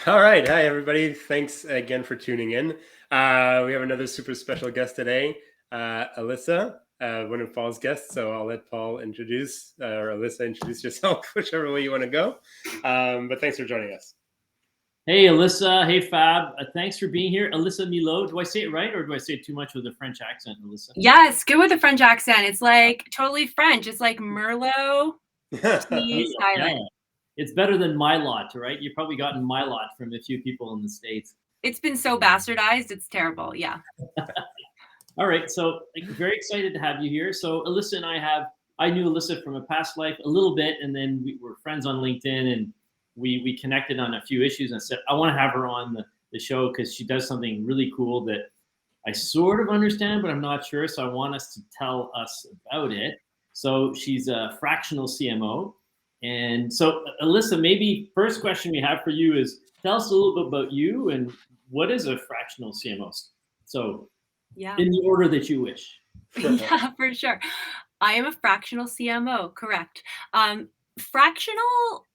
All right. Hi, everybody. Thanks again for tuning in. We have another super special guest today, Alyssa, one of Paul's guests. So I'll let Paul introduce, or Alyssa introduce yourself, whichever way you want to go. But thanks for joining us. Hey, Alyssa. Hey, Fab. Thanks for being here. Alyssa Milot. Do I say it right, or do I say it too much with a French accent, Alyssa? Yes, good with the French accent. It's like totally French. It's like Merlot, cheese, Yeah. It's better than my lot, right? You've probably gotten my lot from a few people in the States. It's been so bastardized. It's terrible. Yeah. All right. So very excited to have you here. So Alyssa and I knew Alyssa from a past life a little bit, and then we were friends on LinkedIn, and we connected on a few issues. And I said, I want to have her on the show because she does something really cool that I sort of understand, but I'm not sure. So I want us to tell us about it. So she's a fractional CMO. And so, Alyssa, maybe first question we have for you is tell us a little bit about you and what is a fractional CMO? So, in the order that you wish. Yeah, for sure. I am a fractional CMO, correct. Fractional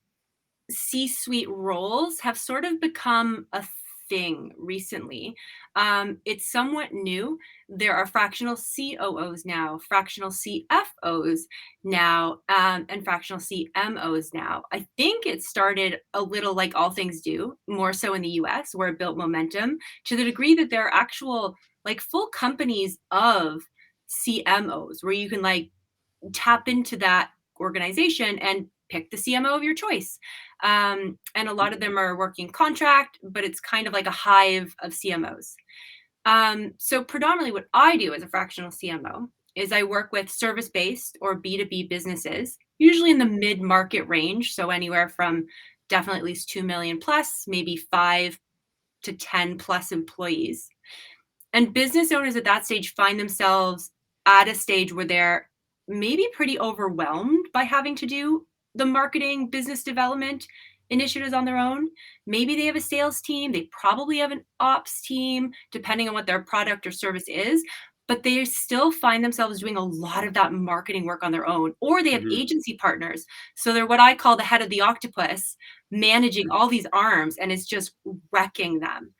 C-suite roles have sort of become a thing recently. It's somewhat new. There are fractional COOs now, fractional CFOs now, and fractional CMOs now. I think it started a little like all things do, more so in the US, where it built momentum to the degree that there are actual like full companies of CMOs where you can like tap into that organization and pick the CMO of your choice. And a lot of them are working contract, but it's kind of like a hive of CMOs. So predominantly what I do as a fractional CMO is I work with service-based or B2B businesses, usually in the mid-market range. So anywhere from definitely at least 2 million plus, maybe 5 to 10 plus employees. And business owners at that stage find themselves at a stage where they're maybe pretty overwhelmed by having to do the marketing, business development initiatives on their own. Maybe they have a sales team. They probably have an ops team, depending on what their product or service is. But they still find themselves doing a lot of that marketing work on their own, or they have agency partners. So they're what I call the head of the octopus, managing all these arms, and it's just wrecking them.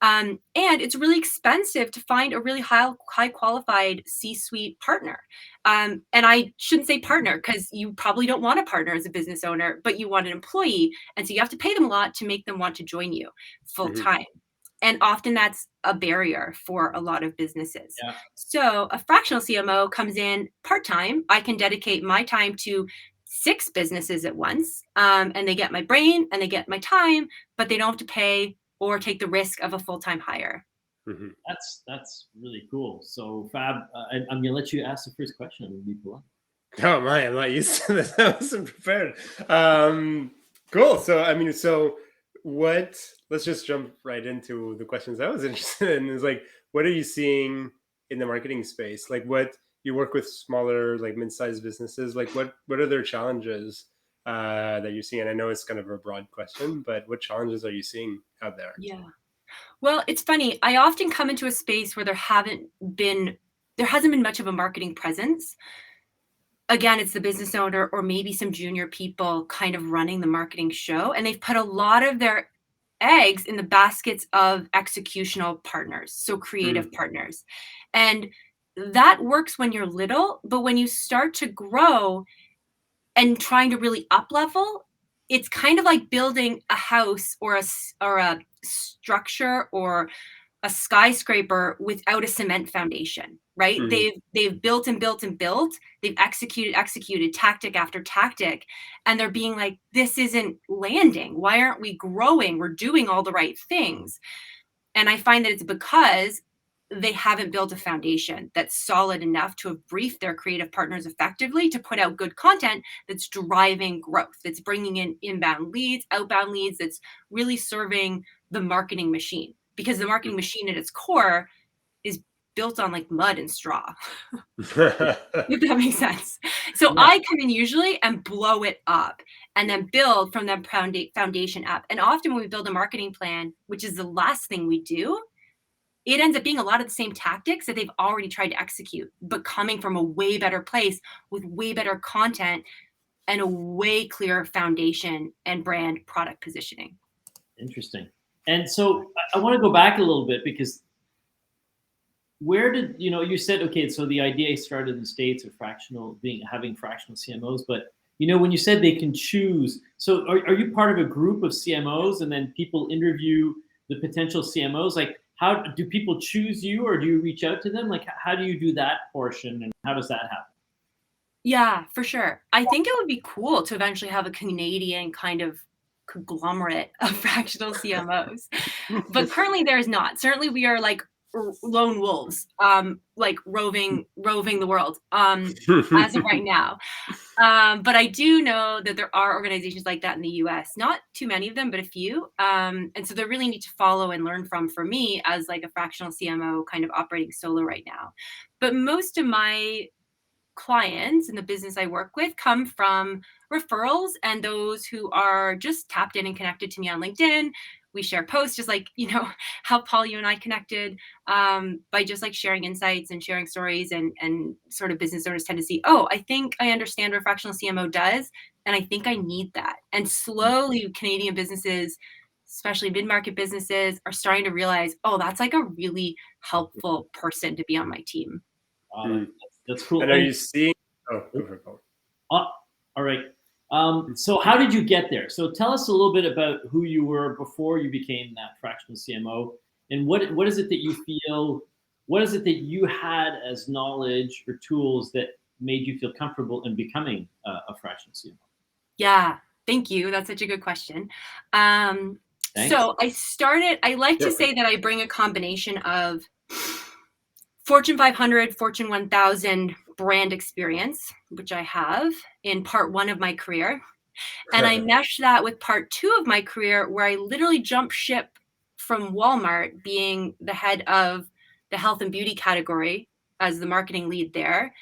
And it's really expensive to find a really high qualified C-suite partner. And I shouldn't say partner because you probably don't want a partner as a business owner, but you want an employee. And so you have to pay them a lot to make them want to join you full time. And often that's a barrier for a lot of businesses. Yeah. So a fractional CMO comes in part-time. I can dedicate my time to 6 businesses at once. And they get my brain and they get my time, but they don't have to pay or take the risk of a full-time hire. That's really cool. So Fab, I'm going to let you ask the first question. I'm going to be polite. Oh my, I'm not used to this. I wasn't prepared. Cool. So let's just jump right into the questions I was interested in. Is like, what are you seeing in the marketing space? Like, what you work with smaller, like mid-sized businesses, like what are their challenges that you're seeing? And I know it's kind of a broad question, but what challenges are you seeing out there? Yeah. Well, it's funny. I often come into a space where there hasn't been much of a marketing presence. Again, it's the business owner or maybe some junior people kind of running the marketing show, and they've put a lot of their eggs in the baskets of executional partners, so creative partners. And that works when you're little, but when you start to grow and trying to really up level, it's kind of like building a house or a structure or a skyscraper without a cement foundation, right? They've built and built and built. They've executed tactic after tactic, and they're being like, this isn't landing. Why aren't we growing? We're doing all the right things. And I find that it's because they haven't built a foundation that's solid enough to have briefed their creative partners effectively to put out good content that's driving growth, that's bringing in inbound leads, outbound leads, that's really serving the marketing machine. Because the marketing machine at its core is built on like mud and straw. If that makes sense. So I come in usually and blow it up and then build from that foundation up. And often when we build a marketing plan, which is the last thing we do, it ends up being a lot of the same tactics that they've already tried to execute, but coming from a way better place with way better content and a way clearer foundation and brand product positioning. Interesting. And so I want to go back a little bit, because where did, you said, okay, so the idea started in the States of having fractional CMOs, but when you said they can choose, so are you part of a group of CMOs and then people interview the potential CMOs? Like, how do people choose you, or do you reach out to them? Like, how do you do that portion, and how does that happen? Yeah, for sure. I think it would be cool to eventually have a Canadian kind of conglomerate of fractional CMOs, but currently there is not. Certainly, we are like lone wolves, like roving the world, as of right now. But I do know that there are organizations like that in the US. Not too many of them, but a few. And so they really need to follow and learn from, for me, as like a fractional CMO kind of operating solo right now. But most of my clients in the business I work with come from referrals and those who are just tapped in and connected to me on LinkedIn. We share posts, just like, how Paul, you and I connected, by just like sharing insights and sharing stories, and sort of business owners tend to see, oh, I think I understand what fractional CMO does, and I think I need that. And slowly Canadian businesses, especially mid-market businesses, are starting to realize, oh, that's like a really helpful person to be on my team. That's cool. And are you seeing? Oh, go for it, Paul. All right. So how did you get there? So tell us a little bit about who you were before you became that fractional CMO, and what is it that you feel? What is it that you had as knowledge or tools that made you feel comfortable in becoming a fractional CMO? Yeah, thank you. That's such a good question. Thanks. So I like to say that I bring a combination of Fortune 500, Fortune 1000 brand experience, which I have in part one of my career. And I mesh that with part two of my career, where I literally jumped ship from Walmart, being the head of the health and beauty category as the marketing lead there,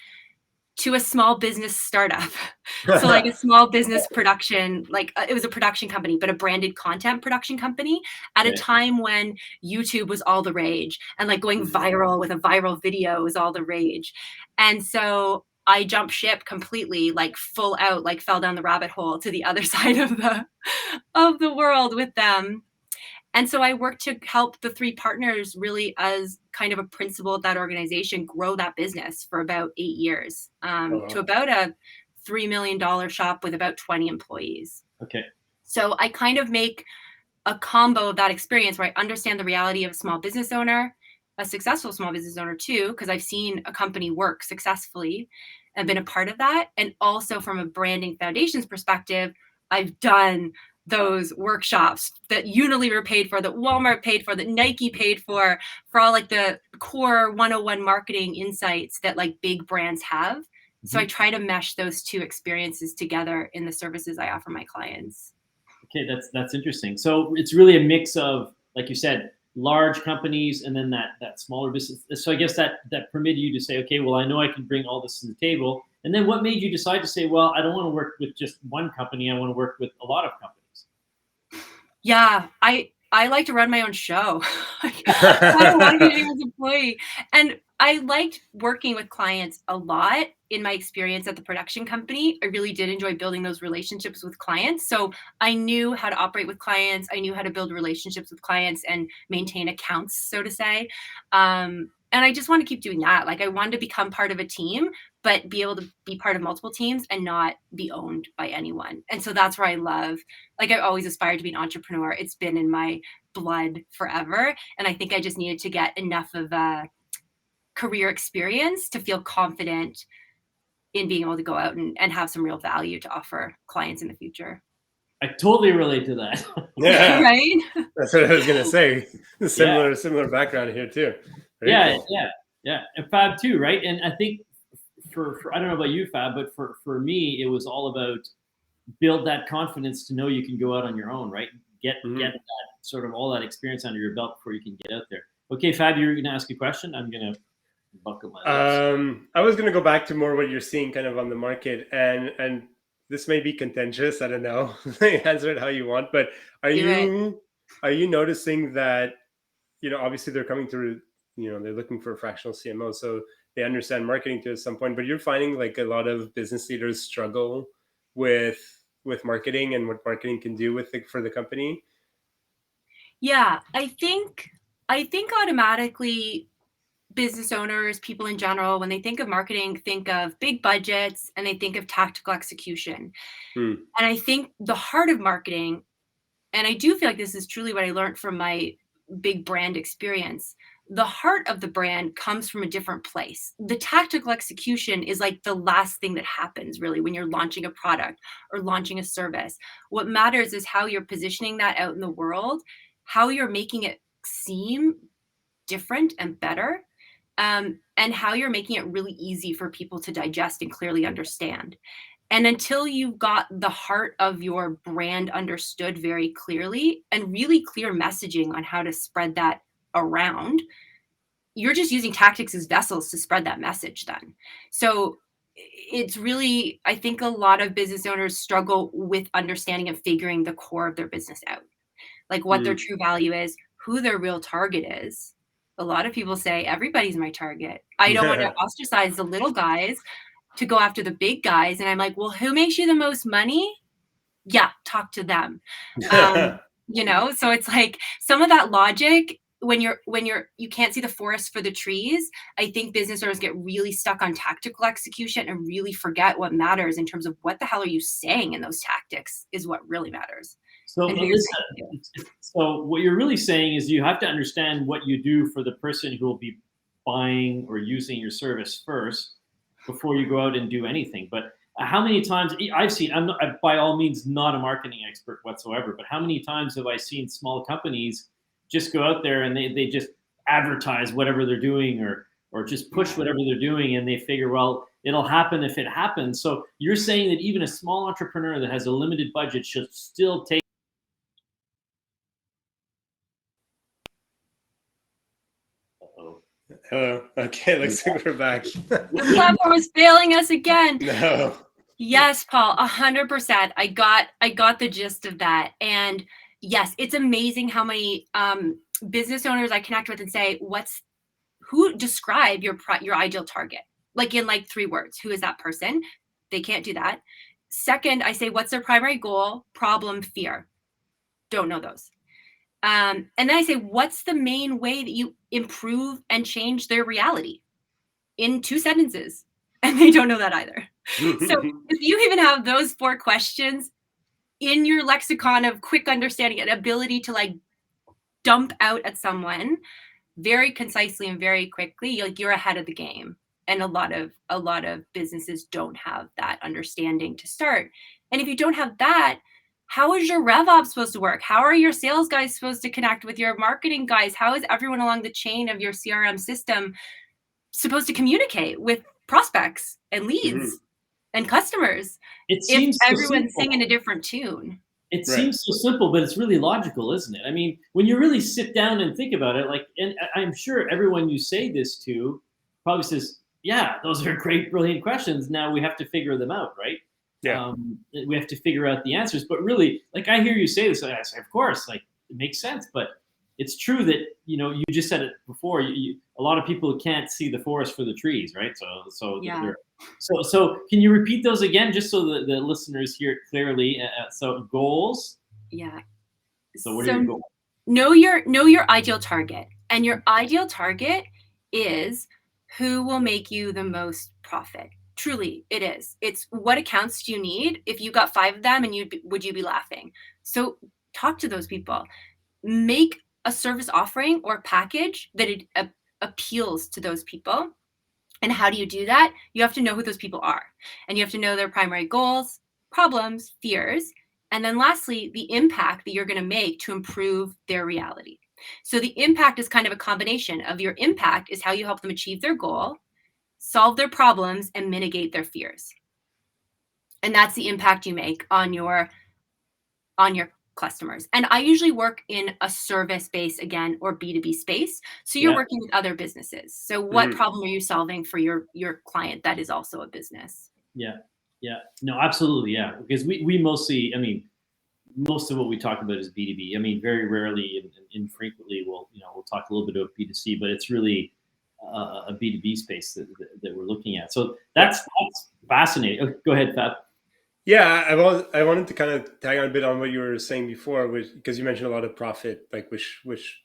to a small business startup. So like a small business production, like it was a production company, but a branded content production company at a time when YouTube was all the rage, and like going viral with a viral video was all the rage. And so I jumped ship completely, like full out, like fell down the rabbit hole to the other side of the world with them. And so I worked to help the three partners, really as kind of a principal at that organization, grow that business for about 8 years, to about a $3 million shop with about 20 employees. Okay. So I kind of make a combo of that experience where I understand the reality of a small business owner, a successful small business owner too, because I've seen a company work successfully and been a part of that. And also from a branding foundations perspective, I've done those workshops that Unilever paid for, that Walmart paid for, that Nike paid for all like the core 101 marketing insights that like big brands have. Mm-hmm. So I try to mesh those two experiences together in the services I offer my clients. Okay, that's interesting. So it's really a mix of, like you said, large companies and then that smaller business. So I guess that permitted you to say, okay, well, I know I can bring all this to the table. And then what made you decide to say, well, I don't want to work with just one company, I want to work with a lot of companies? Yeah, I like to run my own show. I don't want to be anyone's employee. And I liked working with clients a lot in my experience at the production company. I really did enjoy building those relationships with clients. So I knew how to operate with clients. I knew how to build relationships with clients and maintain accounts, so to say. And I just want to keep doing that. Like I wanted to become part of a team, but be able to be part of multiple teams and not be owned by anyone. And so that's where I love, like I always aspired to be an entrepreneur. It's been in my blood forever. And I think I just needed to get enough of a career experience to feel confident in being able to go out and have some real value to offer clients in the future. I totally relate to that. Yeah. Right? That's what I was going to say. Similar background here too. Very cool. Yeah. And Fab too, right? And I think for I don't know about you, Fab, but for me, it was all about build that confidence to know you can go out on your own, right? Get that sort of all that experience under your belt before you can get out there. Okay, Fab, you're going to ask a question. I'm going to buckle my lips. I was going to go back to more what you're seeing kind of on the market, and this may be contentious. I don't know. Answer it how you want, but are you noticing that, obviously they're coming through, they're looking for a fractional CMO, so they understand marketing to some point, but you're finding like a lot of business leaders struggle with marketing and what marketing can do for the company? Yeah, I think automatically business owners, people in general, when they think of marketing, think of big budgets and they think of tactical execution. Hmm. And I think the heart of marketing, and I do feel like this is truly what I learned from my big brand experience, the heart of the brand comes from a different place. The tactical execution is like the last thing that happens really when you're launching a product or launching a service. What matters is how you're positioning that out in the world, how you're making it seem different and better, and how you're making it really easy for people to digest and clearly understand. And until you've got the heart of your brand understood very clearly and really clear messaging on how to spread that around, you're just using tactics as vessels to spread that message then. So it's really, I think a lot of business owners struggle with understanding and figuring the core of their business out, like what their Hmm. true value is, who their real target is. A lot of people say everybody's my target. I don't want to ostracize the little guys to go after the big guys. And I'm like, well, who makes you the most money? Yeah, talk to them. Um, so it's like some of that logic when you can't see the forest for the trees. I think business owners get really stuck on tactical execution and really forget what matters in terms of what the hell are you saying in those tactics is what really matters. So And who you're saying it to. Alyssa, so what you're really saying is you have to understand what you do for the person who will be buying or using your service first before you go out and do anything. But how many times I've seen, I'm by all means not a marketing expert whatsoever, but how many times have I seen small companies just go out there and they just advertise whatever they're doing or just push whatever they're doing and they figure, well, it'll happen if it happens. So you're saying that even a small entrepreneur that has a limited budget should still take. Uh-oh. Hello. Okay, looks like we're back. The platform is failing us again. No. Yes, Paul, 100%. I got the gist of that. And yes, it's amazing how many business owners I connect with and say, who describe your ideal target? Like in like 3 words. Who is that person? They can't do that. Second, I say, what's their primary goal, problem, fear? Don't know those. And then I say, what's the main way that you improve and change their reality? In 2 sentences. And they don't know that either. So if you even have those 4 questions in your lexicon of quick understanding and ability to like dump out at someone very concisely and very quickly, you're ahead of the game. And a lot of businesses don't have that understanding to start. And if you don't have that, how is your rev op supposed to work? How are your sales guys supposed to connect with your marketing guys? How is everyone along the chain of your CRM system supposed to communicate with prospects and leads and customers It if seems so everyone's simple. singing a different tune? It Right. seems so simple, but it's really logical, isn't it? I mean, when you really sit down and think about it, like, and I'm sure everyone you say this to probably says, "Yeah, those are great, brilliant questions. Now we have to figure them out, right? Yeah. We have to figure out the answers." But really, like, I hear you say this, I say, of course, like, it makes sense. But it's true that you just said it before. A lot of people can't see the forest for the trees, right? Yeah. So can you repeat those again, just so the listeners hear it clearly? So goals. Yeah. So what are your goals? Know your ideal target. And your ideal target is who will make you the most profit. Truly, it is. It's what accounts do you need? If you got 5 of them and would you be laughing? So talk to those people. Make a service offering or package that it appeals to those people. And how do you do that? You have to know who those people are, and you have to know their primary goals, problems, fears, and then lastly, the impact that you're going to make to improve their reality. So the impact is kind of a combination of your impact is how you help them achieve their goal, solve their problems, and mitigate their fears. And that's the impact you make on your customers. And I usually work in a service base again, or B2B space. So you're working with other businesses. So what problem are you solving for your client that is also a business? Yeah. No, absolutely. Yeah. Because we mostly, I mean, most of what we talk about is B2B. I mean, very rarely and infrequently we'll talk a little bit about B2C, but it's really a B2B space that we're looking at. So that's fascinating. Okay, go ahead, Fab. Yeah, I wanted to kind of tag on a bit on what you were saying before, because you mentioned a lot of profit, like which which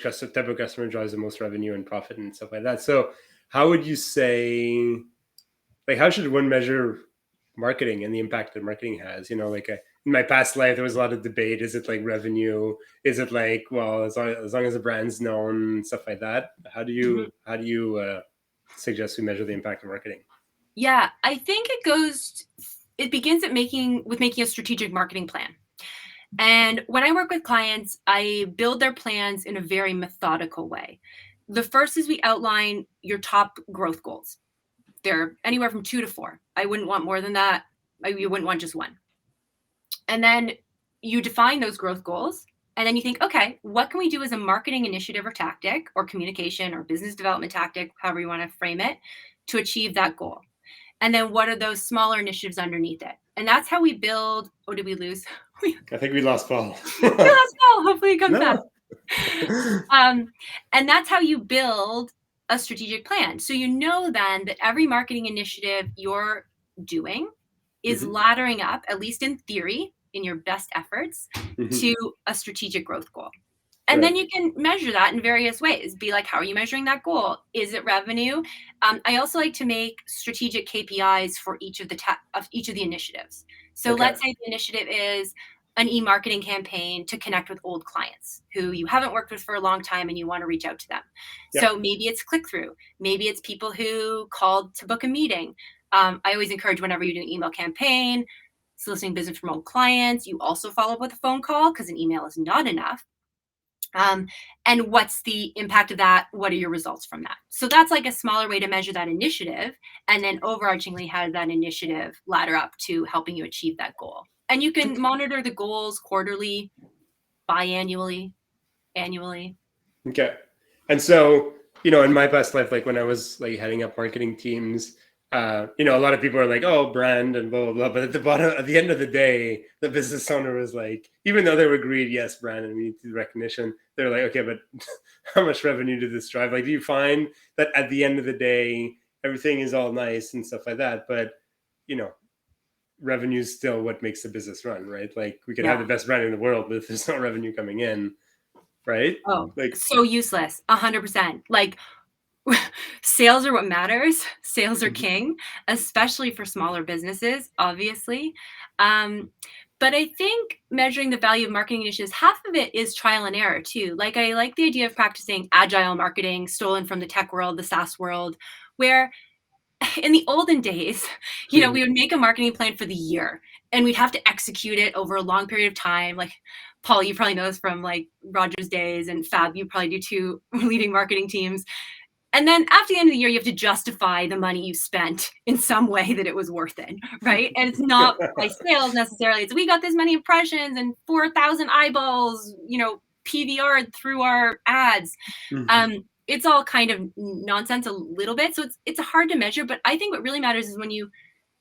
type of customer drives the most revenue and profit and stuff like that. So how would you say, like, how should one measure marketing and the impact that marketing has? Like in my past life, there was a lot of debate. Is it like revenue? Is it like, well, as long as the brand's known, stuff like that? Mhm. How do you suggest we measure the impact of marketing? Yeah, I think it begins at making a strategic marketing plan. And when I work with clients, I build their plans in a very methodical way. The first is we outline your top growth goals. They're anywhere from 2 to 4. I wouldn't want more than that. You wouldn't want just one. And then you define those growth goals. And then you think, okay, what can we do as a marketing initiative or tactic or communication or business development tactic, however you want to frame it, to achieve that goal? And then what are those smaller initiatives underneath it? And that's how we build. Oh, did we lose? I think we lost Paul. We lost Paul. Hopefully he comes back. No. And that's how you build a strategic plan. So you know then that every marketing initiative you're doing is laddering up, at least in theory, in your best efforts, to a strategic growth goal. And then you can measure that in various ways. Be like, how are you measuring that goal? Is it revenue? I also like to make strategic KPIs for each of the initiatives. So let's say the initiative is an e-marketing campaign to connect with old clients who you haven't worked with for a long time and you want to reach out to them. Yep. So maybe it's click-through. Maybe it's people who called to book a meeting. I always encourage, whenever you do an email campaign, soliciting business from old clients, you also follow up with a phone call, because an email is not enough. And what's the impact of that? What are your results from that? So that's like a smaller way to measure that initiative. And then overarchingly, how does that initiative ladder up to helping you achieve that goal? And you can monitor the goals quarterly, biannually, annually. Okay. And so, in my past life, like when I was like heading up marketing teams, a lot of people are like, oh, brand and blah, blah, blah. But at the end of the day, the business owner was like, even though they were agreed, yes, brand, and we need the recognition, they're like, okay, but how much revenue did this drive? Like, do you find that at the end of the day, everything is all nice and stuff like that, but, revenue is still what makes the business run, right? Like, we could have the best brand in the world, but if there's no revenue coming in, right? Oh, like so useless. 100%. Like, sales are what matters. Sales are king, especially for smaller businesses, obviously. But I think measuring the value of marketing initiatives, half of it is trial and error too. Like, I like the idea of practicing agile marketing, stolen from the tech world, the SaaS world, where in the olden days, we would make a marketing plan for the year and we'd have to execute it over a long period of time. Like, Paul, you probably know this from like Roger's days, and Fab, you probably do too, leading marketing teams. And then after the end of the year, you have to justify the money you spent in some way that it was worth it, right? And it's not by sales necessarily. It's, we got this many impressions and 4,000 eyeballs, PVR'd through our ads. It's all kind of nonsense a little bit. So it's hard to measure. But I think what really matters is when you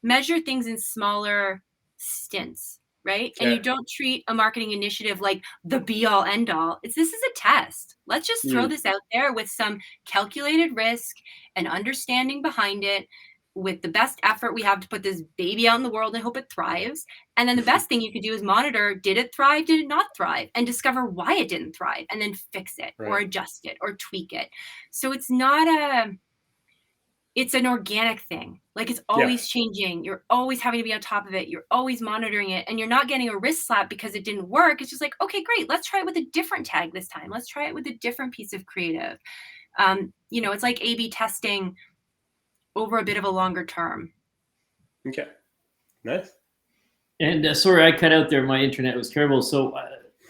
measure things in smaller stints, right? And you don't treat a marketing initiative like the be all end all. This is a test. Let's just throw this out there with some calculated risk and understanding behind it, with the best effort we have to put this baby out in the world and hope it thrives. And then the best thing you could do is monitor, did it thrive? Did it not thrive? And discover why it didn't thrive, and then fix it or adjust it or tweak it. So it's an organic thing. Like, it's always changing. You're always having to be on top of it. You're always monitoring it, and you're not getting a wrist slap because it didn't work. It's just like, okay, great. Let's try it with a different tag this time. Let's try it with a different piece of creative. It's like A/B testing over a bit of a longer term. Okay. Nice. And sorry, I cut out there. My internet was terrible. So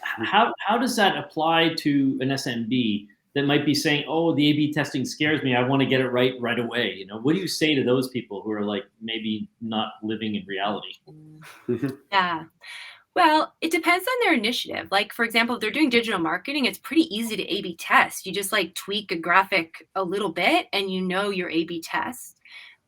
how does that apply to an SMB that might be saying, oh, the A/B testing scares me, I want to get it right away? What do you say to those people who are like maybe not living in reality? Yeah. Well, it depends on their initiative. Like, for example, if they're doing digital marketing, it's pretty easy to A/B test. You just like tweak a graphic a little bit and your A/B test.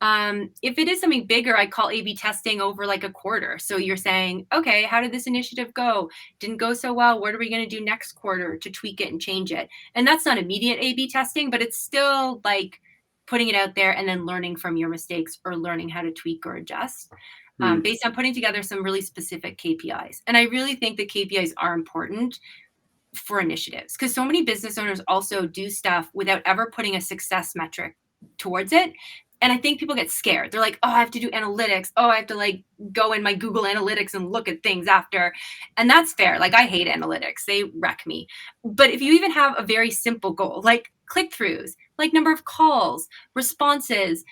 If it is something bigger, I call A/B testing over like a quarter. So you're saying, okay, how did this initiative go? Didn't go so well. What are we going to do next quarter to tweak it and change it? And that's not immediate A/B testing, but it's still like putting it out there and then learning from your mistakes or learning how to tweak or adjust based on putting together some really specific KPIs. And I really think that KPIs are important for initiatives because so many business owners also do stuff without ever putting a success metric towards it. And I think people get scared. They're like, oh, I have to do analytics. Oh, I have to like go in my Google Analytics and look at things after. And that's fair. Like I hate analytics. They wreck me. But if you even have a very simple goal, like click-throughs, like number of calls, responses,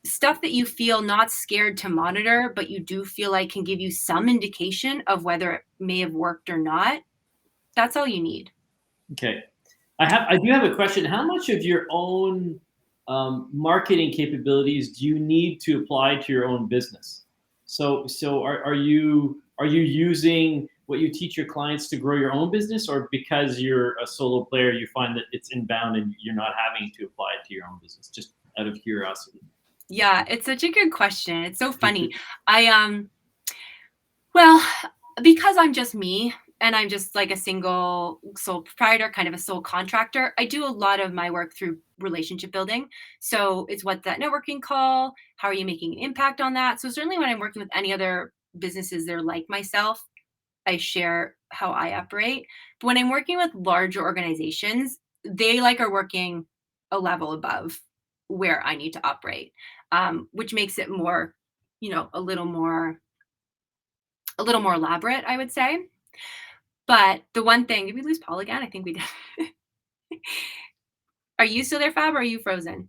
stuff that you feel not scared to monitor, but you do feel like can give you some indication of whether it may have worked or not, that's all you need. Okay. I do have a question. How much of your own marketing capabilities do you need to apply to your own business? So are you using what you teach your clients to grow your own business, or because you're a solo player, you find that it's inbound and you're not having to apply it to your own business? Just out of curiosity. Yeah, it's such a good question. It's so funny. Well, because I'm just me and I'm just like a single sole proprietor, kind of a sole contractor, I do a lot of my work through relationship building. So it's what's that networking call? How are you making an impact on that? So certainly when I'm working with any other businesses, they're like myself, I share how I operate. But when I'm working with larger organizations, they are working a level above where I need to operate, which makes it more, a little more elaborate, I would say. But the one thing, did we lose Paul again? I think we did. Are you still there, Fab, or are you frozen?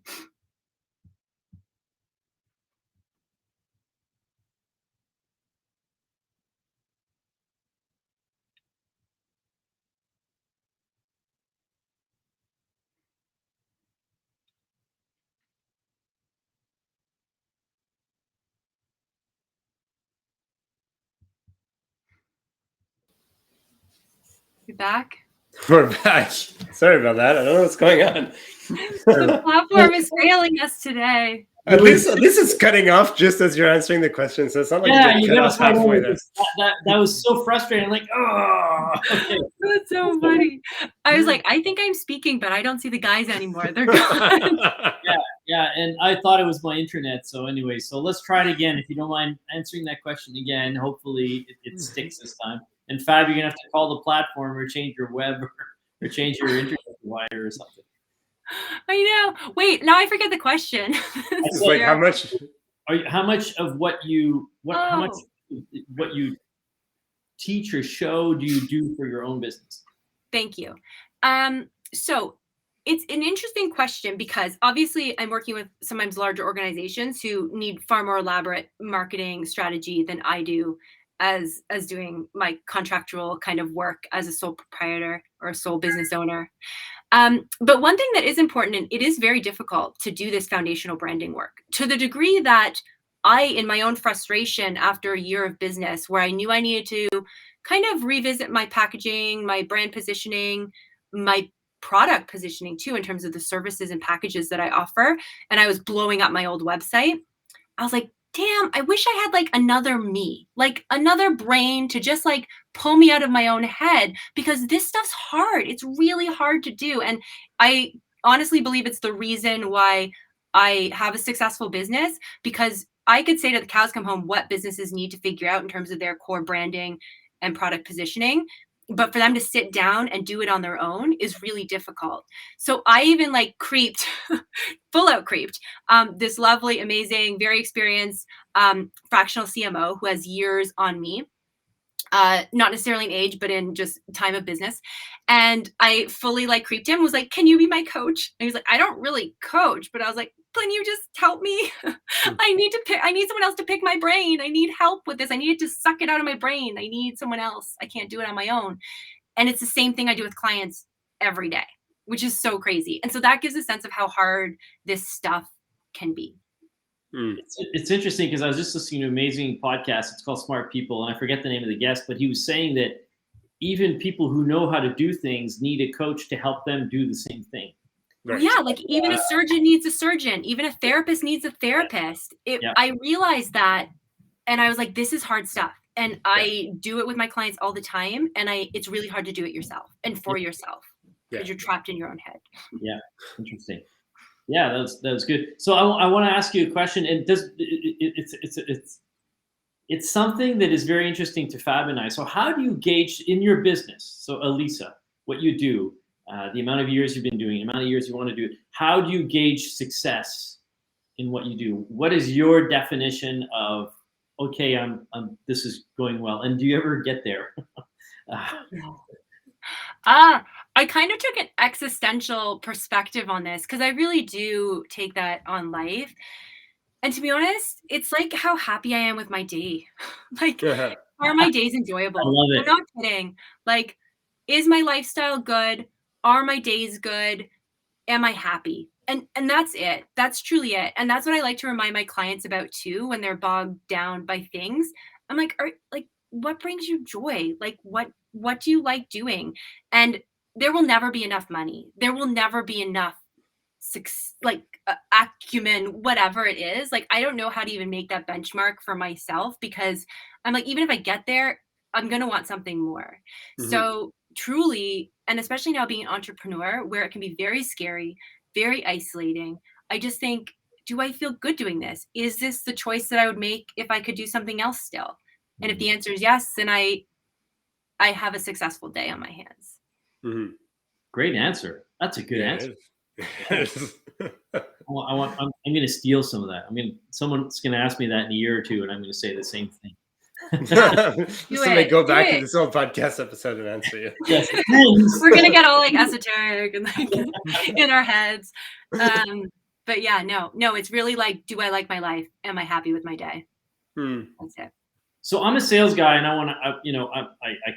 You back? We're back. Sorry about that. I don't know what's going on. The platform is failing us today. At least it's cutting off just as you're answering the question, so it's not like you cut off halfway there. That was so frustrating. Like, oh, okay. That's so funny. I was like, I think I'm speaking, but I don't see the guys anymore. They're gone. Yeah, and I thought it was my internet. So anyway, so let's try it again. If you don't mind answering that question again, hopefully it sticks this time. And Fab, you're gonna have to call the platform or change your web or change your internet provider or something. I know. Wait, now I forget the question. It's like how much of what you teach or show do you do for your own business? Thank you. So it's an interesting question because obviously I'm working with sometimes larger organizations who need far more elaborate marketing strategy than I do as doing my contractual kind of work as a sole proprietor or a sole business owner. But one thing that is important, and it is very difficult to do this foundational branding work to the degree that I, in my own frustration after a year of business where I knew I needed to kind of revisit my packaging, my brand positioning, my product positioning too, in terms of the services and packages that I offer. And I was blowing up my old website. I was like, damn, I wish I had like another me, like another brain to just like pull me out of my own head, because this stuff's hard. It's really hard to do. And I honestly believe it's the reason why I have a successful business, because I could say to the cows come home what businesses need to figure out in terms of their core branding and product positioning. But for them to sit down and do it on their own is really difficult. So I even like creeped, full out creeped, this lovely, amazing, very experienced fractional CMO who has years on me. Not necessarily in age, but in just time of business. And I fully like creeped him, was like, can you be my coach? And he was like, I don't really coach, but I was like, can you just help me? I need someone else to pick my brain. I need help with this. I need to suck it out of my brain. I need someone else. I can't do it on my own. And it's the same thing I do with clients every day, which is so crazy. And so that gives a sense of how hard this stuff can be. It's interesting because I was just listening to an amazing podcast. It's called Smart People, and I forget the name of the guest, but he was saying that even people who know how to do things need a coach to help them do the same thing. Right. Yeah, like even a surgeon needs a surgeon, even a therapist needs a therapist. I realized that, and I was like, this is hard stuff. And I do it with my clients all the time, and it's really hard to do it yourself and for yourself because you're trapped in your own head. Yeah, interesting. Yeah, that's good. So I want to ask you a question, and it's something that is very interesting to Fab and I. So how do you gauge in your business? So Alyssa, what you do, the amount of years you've been doing, the amount of years you want to do it. How do you gauge success in what you do? What is your definition of okay? This is going well, and do you ever get there? I kind of took an existential perspective on this because I really do take that on life. And to be honest, it's like how happy I am with my day. Like, are my days I enjoyable? love I'm it. not kidding. Like, is my lifestyle good? Are my days good? Am I happy? And that's it. That's truly it. And that's what I like to remind my clients about too when they're bogged down by things. I'm like, what brings you joy? Like what do you like doing? And there will never be enough money. There will never be enough acumen, whatever it is. Like, I don't know how to even make that benchmark for myself because I'm like, even if I get there, I'm going to want something more. So truly, and especially now being an entrepreneur where it can be very scary, very isolating, I just think, do I feel good doing this? Is this the choice that I would make if I could do something else still? And if the answer is yes, then I have a successful day on my hands. Great answer. That's a good answer. I'm going to steal some of that. Someone's going to ask me that in a year or two, and I'm going to say the same thing. Just to make go back to this old podcast episode and answer you. Yes. We're going to get all like esoteric and like in our heads. But yeah, no, it's really like, do I like my life? Am I happy with my day? That's it. So I'm a sales guy, and I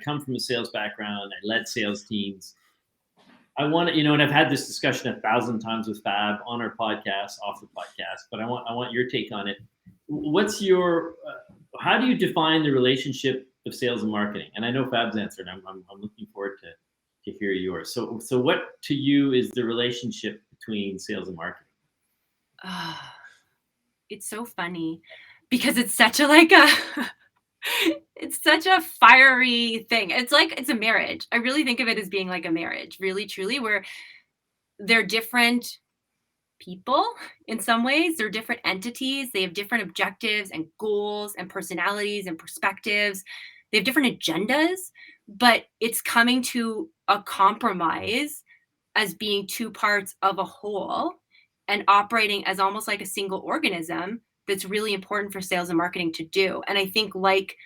come from a sales background. I led sales teams. I want to, and I've had this discussion 1,000 times with Fab on our podcast, off the podcast, but I want your take on it. What's your, how do you define the relationship of sales and marketing? And I know Fab's answer, and I'm looking forward to hear yours. So what to you is the relationship between sales and marketing? It's so funny because it's such it's such a fiery thing. It's like, it's a marriage. I really think of it as being like a marriage, really, truly, where they're different people in some ways. They're different entities. They have different objectives and goals and personalities and perspectives. They have different agendas, but it's coming to a compromise as being two parts of a whole and operating as almost like a single organism. That's really important for sales and marketing to do. And I think like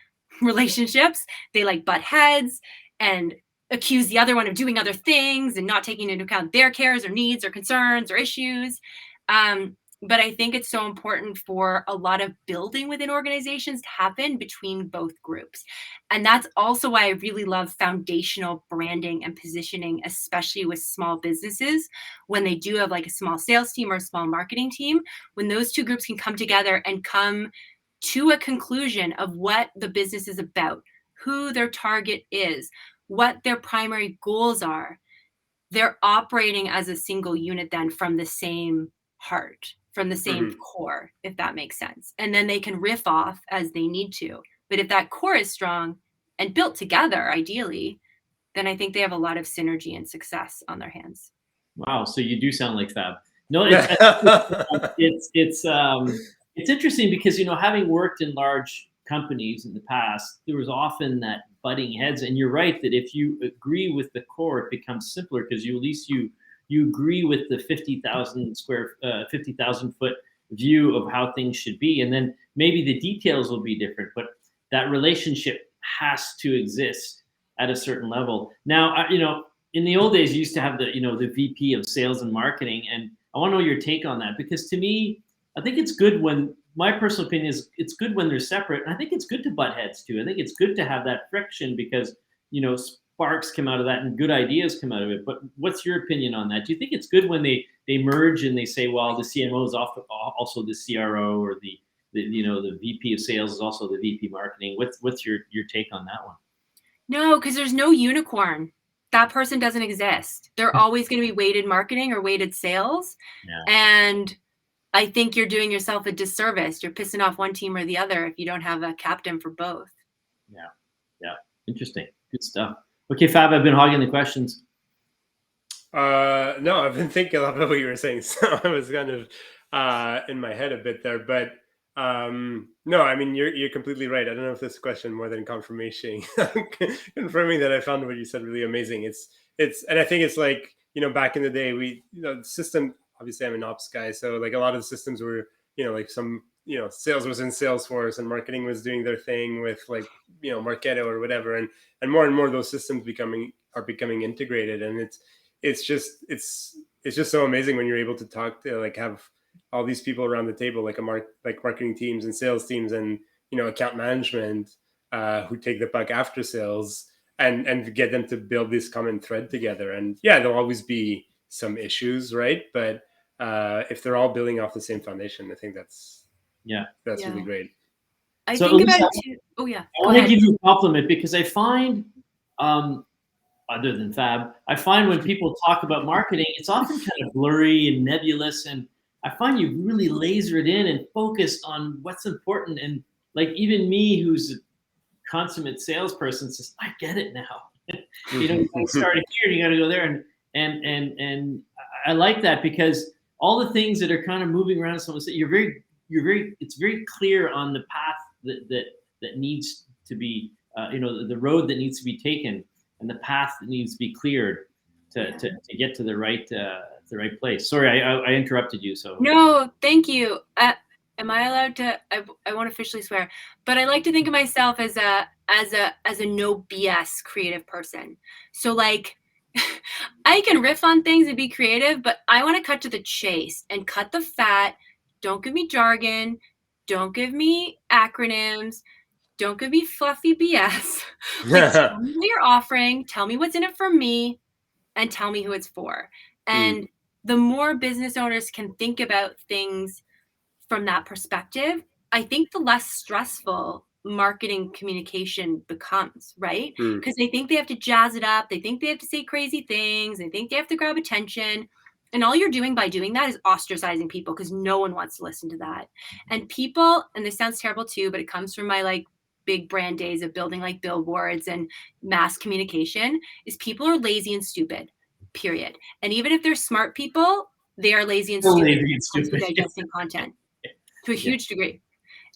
relationships, they like butt heads and accuse the other one of doing other things and not taking into account their cares or needs or concerns or issues. But I think it's so important for a lot of building within organizations to happen between both groups. And that's also why I really love foundational branding and positioning, especially with small businesses, when they do have like a small sales team or a small marketing team, when those two groups can come together and come to a conclusion of what the business is about, who their target is, what their primary goals are. They're operating as a single unit then from the same heart, from the same core, if that makes sense. And then they can riff off as they need to. But if that core is strong and built together, ideally, then I think they have a lot of synergy and success on their hands. Wow. So you do sound like Fab. No, it's interesting because, having worked in large companies in the past, there was often that butting heads. And you're right that if you agree with the core, it becomes simpler because at least you agree with the 50,000 foot view of how things should be. And then maybe the details will be different, but that relationship has to exist at a certain level. Now, in the old days, you used to have the VP of sales and marketing. And I want to know your take on that, because to me, I think it's good when, my personal opinion is it's good when they're separate. And I think it's good to butt heads too. I think it's good to have that friction because, sparks come out of that and good ideas come out of it. But what's your opinion on that? Do you think it's good when they merge and they say, well, the CMO is also the CRO, or the VP of sales is also the VP marketing? What's your take on that one? No, because there's no unicorn. That person doesn't exist. They're always going to be weighted marketing or weighted sales. Yeah. And I think you're doing yourself a disservice. You're pissing off one team or the other if you don't have a captain for both. Yeah. Interesting. Good stuff. Okay, Fab, I've been hogging the questions. No, I've been thinking a lot about what you were saying, so I was kind of in my head a bit there. But no, I mean you're completely right. I don't know if this question more than confirmation, confirming that I found what you said really amazing. It's, and I think it's like, back in the day, the system. Obviously, I'm an ops guy, so like a lot of the systems were, like some, sales was in Salesforce and marketing was doing their thing with like, Marketo or whatever, and more those systems are becoming integrated, and it's just so amazing when you're able to talk to, like, have all these people around the table, like like marketing teams and sales teams and, account management, who take the puck after sales, and get them to build this common thread together. And yeah, there'll always be some issues, right? But if they're all building off the same foundation, I think that's Yeah. really great. I So think Alyssa, about it too. Oh yeah, I go want to ahead. give you a compliment because I find, other than Fab, I find when people talk about marketing, it's often kind of blurry and nebulous. And I find you really lasered in and focused on what's important. And like even me, who's a consummate salesperson, says, I get it now. You got to start here, you got to go there. And I like that because all the things that are kind of moving around, someone said, it's very clear on the path that needs to be, the road that needs to be taken and the path that needs to be cleared to get to the right place. Sorry, I interrupted you. So No, thank you. Am I allowed to? I won't officially swear, but I like to think of myself as a no BS creative person. So like, I can riff on things and be creative, but I want to cut to the chase and cut the fat. Don't give me jargon. Don't give me acronyms. Don't give me fluffy BS. Like, tell me what you're offering. Tell me what's in it for me, and tell me who it's for. And the more business owners can think about things from that perspective, I think the less stressful marketing communication becomes, right? Because they think they have to jazz it up. They think they have to say crazy things. They think they have to grab attention. And all you're doing by doing that is ostracizing people because no one wants to listen to that. And people, and this sounds terrible too, but it comes from my like big brand days of building like billboards and mass communication, is people are lazy and stupid, period. And even if they're smart people, they are lazy and stupid when it comes to digesting content to a huge degree.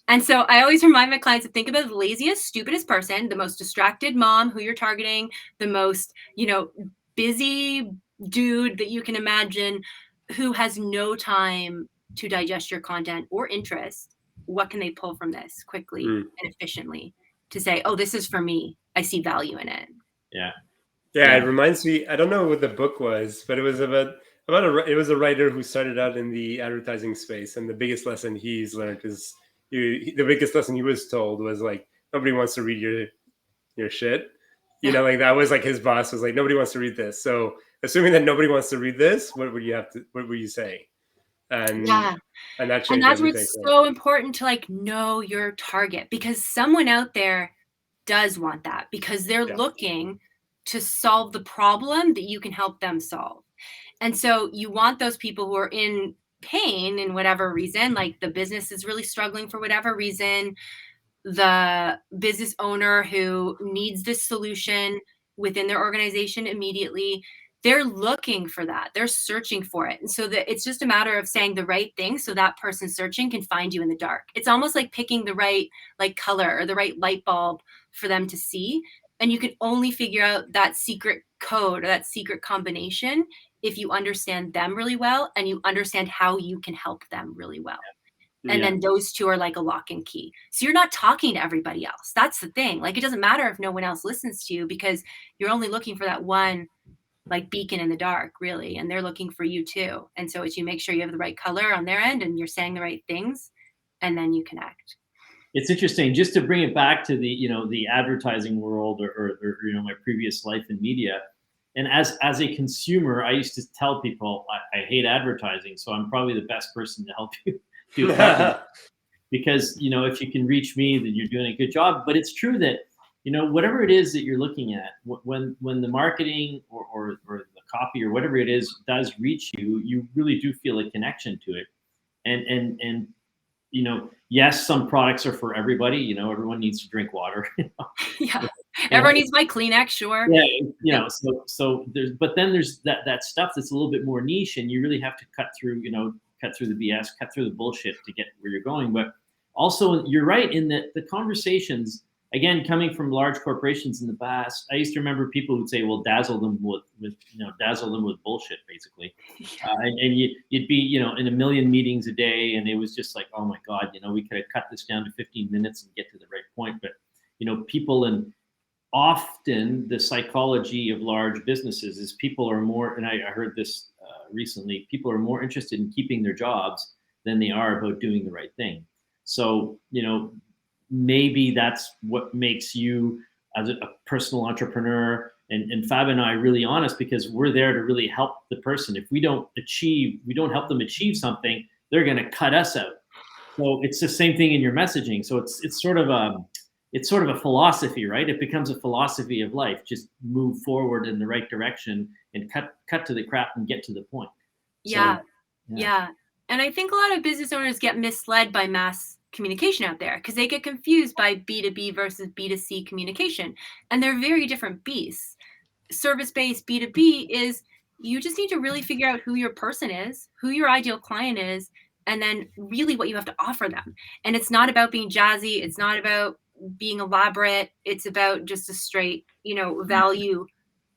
And so I always remind my clients to think about the laziest, stupidest person, the most distracted mom who you're targeting, the most, busy dude that you can imagine who has no time to digest your content or interest. What can they pull from this quickly and efficiently to say, oh, this is for me. I see value in it. Yeah. It reminds me, I don't know what the book was, but it was it was a writer who started out in the advertising space, and the biggest lesson he's learned is the biggest lesson he was told was like, nobody wants to read your shit. Like that was like his boss was like, nobody wants to read this. So assuming that nobody wants to read this, what would you say? And that changed and that's where everything. it's so important to like know your target, because someone out there does want that, because they're looking to solve the problem that you can help them solve. And so you want those people who are in pain in whatever reason, like the business is really struggling for whatever reason, the business owner who needs this solution within their organization immediately. They're looking for that. They're searching for it. And so that it's just a matter of saying the right thing so that person searching can find you in the dark. It's almost like picking the right like color or the right light bulb for them to see. And you can only figure out that secret code or that secret combination if you understand them really well and you understand how you can help them really well. And then those two are like a lock and key. So you're not talking to everybody else. That's the thing. Like, it doesn't matter if no one else listens to you, because you're only looking for that one like beacon in the dark, really. And they're looking for you too. And so it's you make sure you have the right color on their end and you're saying the right things, and then you connect. It's interesting, just to bring it back to the advertising world or my previous life in media. And as a consumer, I used to tell people I hate advertising, so I'm probably the best person to help you do it. Because if you can reach me, then you're doing a good job. But it's true that whatever it is that you're looking at, when the marketing or the copy or whatever it is does reach you, you really do feel a connection to it. And yes, some products are for everybody. Everyone needs to drink water. Everyone needs my Kleenex, sure. Yeah, you know, so there's that stuff that's a little bit more niche, and you really have to cut through the BS, cut through the bullshit to get where you're going. But also, you're right in that the conversations, again, coming from large corporations in the past, I used to remember people who'd say, well, dazzle them with bullshit, basically. And you'd be, in a million meetings a day, and it was just like, oh my God, we could have cut this down to 15 minutes and get to the right point. But, people, and often the psychology of large businesses is people are more, and I heard this recently, people are more interested in keeping their jobs than they are about doing the right thing. So, maybe that's what makes you as a personal entrepreneur and Fab and I really honest, because we're there to really help the person. If we don't help them achieve something, they're going to cut us out. So it's the same thing in your messaging. So it's sort of a philosophy, right? It becomes a philosophy of life. Just move forward in the right direction and cut to the crap and get to the point. Yeah. And I think a lot of business owners get misled by mass communication out there because they get confused by B2B versus B2C communication. And they're very different beasts. Service-based B2B is you just need to really figure out who your person is, who your ideal client is, and then really what you have to offer them. And it's not about being jazzy. It's not about being elaborate. It's about just a straight, value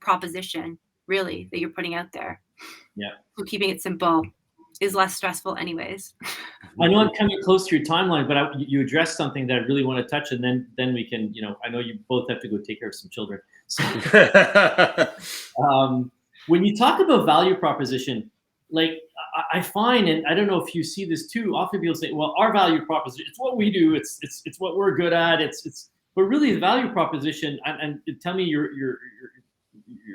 proposition, really, that you're putting out there. Yeah. So keeping it simple is less stressful anyways. I know I'm coming close to your timeline, but you addressed something that I really want to touch, and then we can, I know you both have to go take care of some children. So, when you talk about value proposition, like I find, and I don't know if you see this too, often people say, well, our value proposition, it's what we do, it's what we're good at, but really the value proposition, and tell me your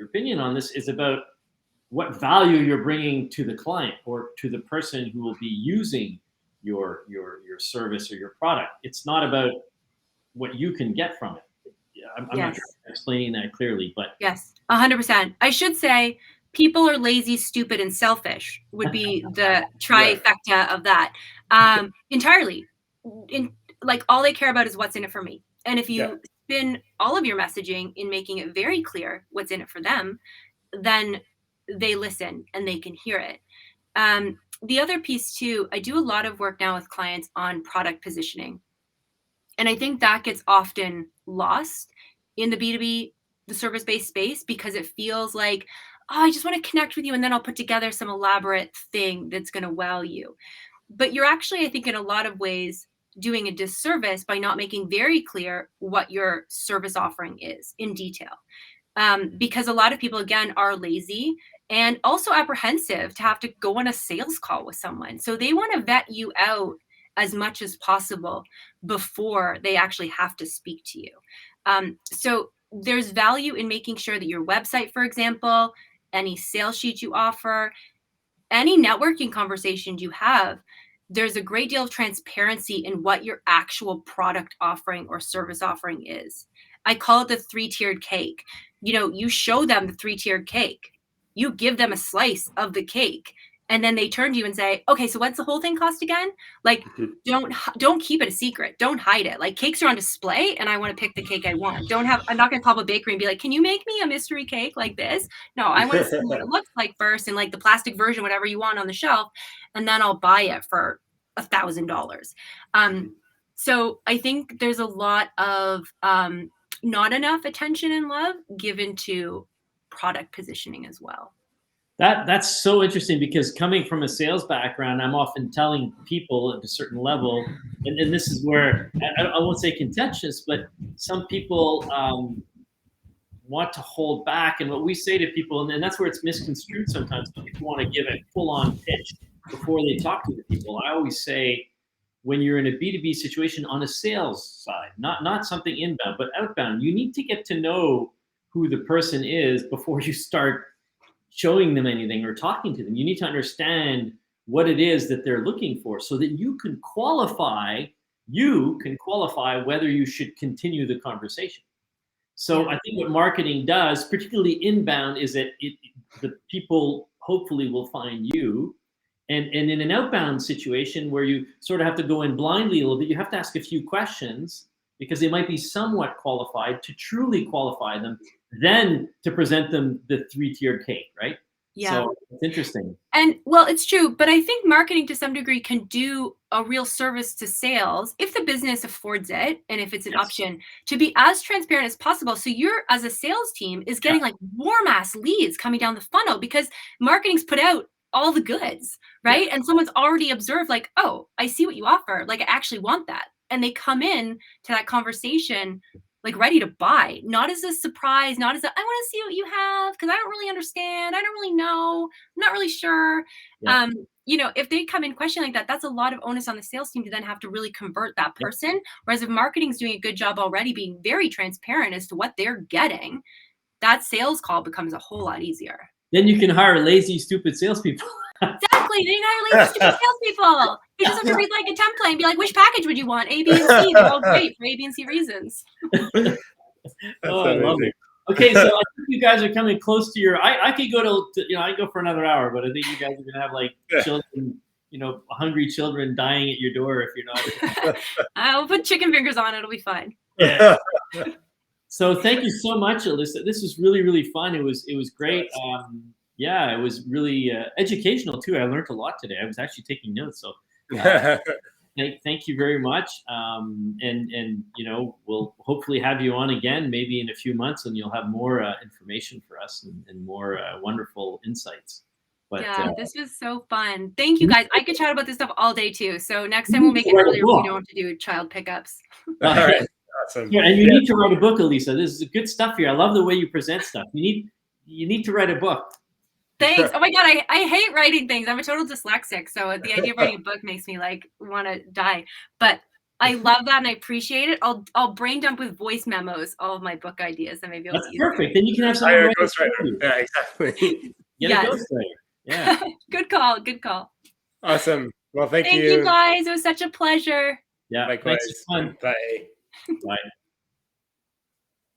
opinion on this, is about what value you're bringing to the client or to the person who will be using your service or your product. It's not about what you can get from it. I'm not sure I'm explaining that clearly, but yes, 100%. I should say people are lazy, stupid, and selfish would be the trifecta of that. Entirely. Like all they care about is what's in it for me. And if you spin all of your messaging in making it very clear what's in it for them, then they listen and they can hear it. The other piece too, I do a lot of work now with clients on product positioning. And I think that gets often lost in the B2B, the service-based space, because it feels like, oh, I just want to connect with you and then I'll put together some elaborate thing that's going to wow you. But you're actually, I think, in a lot of ways doing a disservice by not making very clear what your service offering is in detail. Because a lot of people, again, are lazy and also apprehensive to have to go on a sales call with someone. So they want to vet you out as much as possible before they actually have to speak to you. So there's value in making sure that your website, for example, any sales sheet you offer, any networking conversations you have, there's a great deal of transparency in what your actual product offering or service offering is. I call it the 3-tiered cake. You show them the 3-tiered cake. You give them a slice of the cake, and then they turn to you and say, okay, so what's the whole thing cost again? Like, don't keep it a secret. Don't hide it. Like, cakes are on display and I want to pick the cake I want. I'm not going to call up a bakery and be like, can you make me a mystery cake like this? No, I want to see what it looks like first, and like the plastic version, whatever you want on the shelf. And then I'll buy it for $1,000. So I think there's a lot of not enough attention and love given to product positioning as well. That's so interesting, because coming from a sales background, I'm often telling people at a certain level, and this is where I won't say contentious, but some people want to hold back. And what we say to people, and that's where it's misconstrued sometimes, people want to give a full-on pitch before they talk to the people. I always say, when you're in a B2B situation on a sales side, not something inbound, but outbound, you need to get to know who the person is before you start showing them anything or talking to them. You need to understand what it is that they're looking for, so that you can qualify whether you should continue the conversation. So I think what marketing does, particularly inbound, is that the people hopefully will find you. And in an outbound situation where you sort of have to go in blindly a little bit, you have to ask a few questions because they might be somewhat qualified to truly qualify them, then to present them the 3-tiered cake, right? Yeah. So it's interesting. And well, it's true, but I think marketing to some degree can do a real service to sales if the business affords it and if it's an option to be as transparent as possible. So you're, as a sales team, is getting like warm ass leads coming down the funnel because marketing's put out all the goods, right? And someone's already observed like, oh, I see what you offer. Like, I actually want that. And they come in to that conversation like ready to buy, not as a surprise, not as a, I want to see what you have because I don't really understand. I don't really know. I'm not really sure. You know, if they come in question like that, that's a lot of onus on the sales team to then have to really convert that person. Whereas if marketing's doing a good job already being very transparent as to what they're getting, that sales call becomes a whole lot easier. Then you can hire lazy, stupid salespeople. Exactly. They hire lazy, stupid salespeople. You just have to read like a template and be like, which package would you want? A, B, and C. They're all great for A, B, and C reasons. Oh, I love it. Okay, so I think you guys are coming close to your. I could go to you know, I go for another hour, but I think you guys are gonna have like children, you know, hungry children dying at your door if you're not. I'll put chicken fingers on. It'll be fine. Yeah. So thank you so much, Alyssa. This was really, really fun. It was great. Yeah, it was really educational too. I learned a lot today. I was actually taking notes. So thank you very much. And you know, we'll hopefully have you on again, maybe in a few months, and you'll have more information for us and more wonderful insights. But, yeah, this was so fun. Thank you guys. I could chat about this stuff all day too. So next time we'll make it earlier when we don't have to do child pickups. All right. Awesome. Yeah, and you need to write a book, Alyssa. This is good stuff here. I love the way you present stuff. You need to write a book. Thanks. Oh my God, I hate writing things. I'm a total dyslexic, so the idea of writing a book makes me like want to die. But I love that and I appreciate it. I'll brain dump with voice memos all of my book ideas, and maybe That's perfect. Then you can have someone Hire a write it for ghostwriter. you. Yeah, exactly. Get a ghostwriter. Yeah. Good call. Good call. Awesome. Well, thank you. Thank you guys. It was such a pleasure. Yeah. Likewise. Thanks. Fun. Bye. Bye.